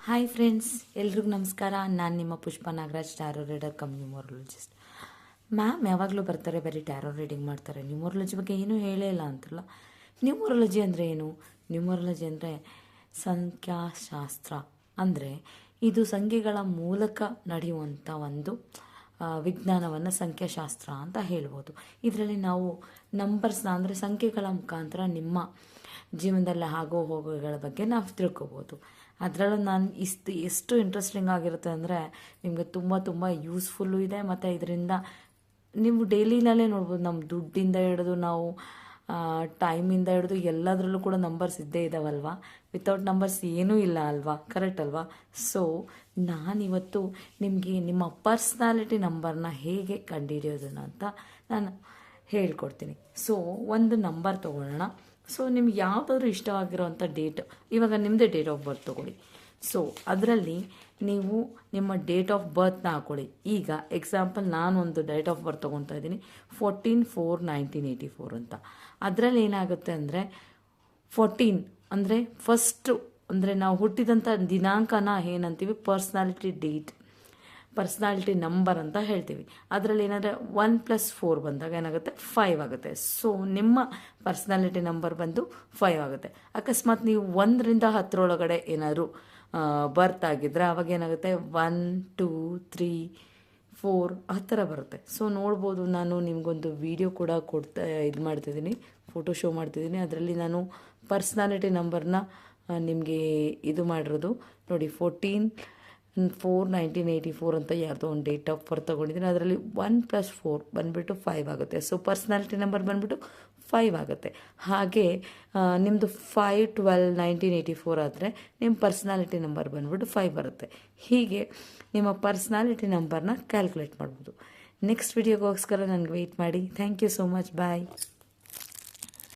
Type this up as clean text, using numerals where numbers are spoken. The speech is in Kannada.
ಹಾಯ್ ಫ್ರೆಂಡ್ಸ್, ಎಲ್ರಿಗೂ ನಮಸ್ಕಾರ. ನಾನು ನಿಮ್ಮ Pushpa Nagaraj, tarot reader cum numerologist. Ma'am ಯಾವಾಗಲೂ ಬರ್ತಾರೆ, ಬರೀ ಟ್ಯಾರೋ ರೀಡಿಂಗ್ ಮಾಡ್ತಾರೆ, ನ್ಯೂಮರಾಲಜಿ ಬಗ್ಗೆ ಏನೂ ಹೇಳೇ ಇಲ್ಲ ಅಂತಲ್ಲ. ನ್ಯೂಮರಾಲಜಿ ಅಂದರೆ ಏನು? ನ್ಯೂಮರಾಲಜಿ ಅಂದರೆ ಸಂಖ್ಯಾಶಾಸ್ತ್ರ. ಅಂದರೆ ಇದು ಸಂಖ್ಯೆಗಳ ಮೂಲಕ ನಡೆಯುವಂಥ ಒಂದು ವಿಜ್ಞಾನವನ್ನು ಸಂಖ್ಯಾಶಾಸ್ತ್ರ ಅಂತ ಹೇಳ್ಬೋದು. ಇದರಲ್ಲಿ ನಾವು ನಂಬರ್ಸ್ನ ಅಂದರೆ ಸಂಖ್ಯೆಗಳ ಮುಖಾಂತರ ನಿಮ್ಮ ಜೀವನದಲ್ಲಿ ಆಗೋ ಹೋಗೋಗಳ ಬಗ್ಗೆ ನಾವು ತಿಳ್ಕೊಬೋದು. ಅದರಲ್ಲೂ ನಾನು ಎಷ್ಟು ಇಂಟ್ರೆಸ್ಟಿಂಗ್ ಆಗಿರುತ್ತೆ ಅಂದರೆ ನಿಮಗೆ ತುಂಬ ಯೂಸ್ಫುಲ್ಲು ಇದೆ. ಮತ್ತು ಇದರಿಂದ ನೀವು ಡೈಲಿನಲ್ಲೇ ನೋಡ್ಬೋದು, ನಮ್ಮ ದುಡ್ಡಿಂದ ಹಿಡಿದು ನಾವು ಟೈಮಿಂದ ಹಿಡಿದು ಎಲ್ಲದರಲ್ಲೂ ಕೂಡ ನಂಬರ್ಸ್ ಇದ್ದೇ ಇದ್ದಾವಲ್ವ. ವಿತೌಟ್ ನಂಬರ್ಸ್ ಏನೂ ಇಲ್ಲ ಅಲ್ವಾ, ಕರೆಕ್ಟ್ ಅಲ್ವಾ? ಸೊ ನಾನಿವತ್ತು ನಿಮಗೆ ನಿಮ್ಮ ಪರ್ಸ್ನಾಲಿಟಿ ನಂಬರ್ನ ಹೇಗೆ ಕಂಡುಹಿಡಿಯೋದನ್ನ ಅಂತ ನಾನು ಹೇಳ್ಕೊಡ್ತೀನಿ. ಸೊ ಒಂದು ನಂಬರ್ ತೊಗೊಳ್ಳೋಣ. ಸೊ ನಿಮ್ಗೆ ಯಾವುದಾದ್ರೂ ಇಷ್ಟವಾಗಿರೋವಂಥ ಡೇಟ್, ಇವಾಗ ನಿಮ್ಮದೇ ಡೇಟ್ ಆಫ್ ಬರ್ತ್ ತೊಗೊಳ್ಳಿ. ಸೊ ಅದರಲ್ಲಿ ನೀವು ನಿಮ್ಮ ಡೇಟ್ ಆಫ್ ಬರ್ತ್ನ ಹಾಕೊಳ್ಳಿ. ಈಗ ಎಕ್ಸಾಂಪಲ್ ನಾನೊಂದು ಡೇಟ್ ಆಫ್ ಬರ್ತ್ ತೊಗೊತಾ ಇದ್ದೀನಿ, 14/4/1984 ಅಂತ. ಅದರಲ್ಲಿ ಏನಾಗುತ್ತೆ ಅಂದರೆ 14 ಅಂದರೆ ಫಸ್ಟು ಅಂದರೆ ನಾವು ಹುಟ್ಟಿದಂಥ ದಿನಾಂಕನ ಏನಂತೀವಿ, ಪರ್ಸ್ನಾಲಿಟಿ ನಂಬರ್ ಅಂತ ಹೇಳ್ತೀವಿ. ಅದರಲ್ಲಿ ಏನಾದರೆ 1+4 ಬಂದಾಗ ಏನಾಗುತ್ತೆ, 5 ಆಗುತ್ತೆ. ಸೊ ನಿಮ್ಮ ಪರ್ಸ್ನಾಲಿಟಿ ನಂಬರ್ ಬಂದು 5 ಆಗುತ್ತೆ. ಅಕಸ್ಮಾತ್ ನೀವು 1ರಿಂದ 10 ಏನಾದ್ರು ಬರ್ತ್ ಆಗಿದ್ರೆ ಅವಾಗ ಏನಾಗುತ್ತೆ, 1 2 3 4 ಆ ಥರ ಬರುತ್ತೆ. ಸೊ ನೋಡ್ಬೋದು, ನಾನು ನಿಮಗೊಂದು ವಿಡಿಯೋ ಕೂಡ ಇದು ಮಾಡ್ತಿದ್ದೀನಿ, ಫೋಟೋ ಶೋ ಮಾಡ್ತಿದ್ದೀನಿ. ಅದರಲ್ಲಿ ನಾನು ಪರ್ಸ್ನಾಲಿಟಿ ನಂಬರ್ನ ನಿಮಗೆ ಇದು ಮಾಡಿರೋದು ನೋಡಿ. 14/4/1984 ಅಂತ ಯಾರ್ದೋ ಒಂದು ಡೇಟ್ ಆಫ್ ಬರ್ತ್ ತೊಗೊಂಡಿದ್ದೀನಿ. ಅದರಲ್ಲಿ 1+4 ಬಂದುಬಿಟ್ಟು 5 ಆಗುತ್ತೆ. ಸೊ ಪರ್ಸ್ನಾಲಿಟಿ ನಂಬರ್ ಬಂದುಬಿಟ್ಟು 5 ಆಗುತ್ತೆ. ಹಾಗೆ ನಿಮ್ಮದು 5/12/1984 ಆದರೆ ನಿಮ್ಮ ಪರ್ಸ್ನಾಲಿಟಿ ನಂಬರ್ ಬಂದುಬಿಟ್ಟು 5 ಬರುತ್ತೆ. ಹೀಗೆ ನಿಮ್ಮ ಪರ್ಸ್ನಾಲಿಟಿ ನಂಬರ್ನ ಕ್ಯಾಲ್ಕುಲೇಟ್ ಮಾಡ್ಬೋದು. ನೆಕ್ಸ್ಟ್ ವಿಡಿಯೋಗೋಸ್ಕರ ನನಗೆ ವೆಯ್ಟ್ ಮಾಡಿ. Thank you so much. Bye.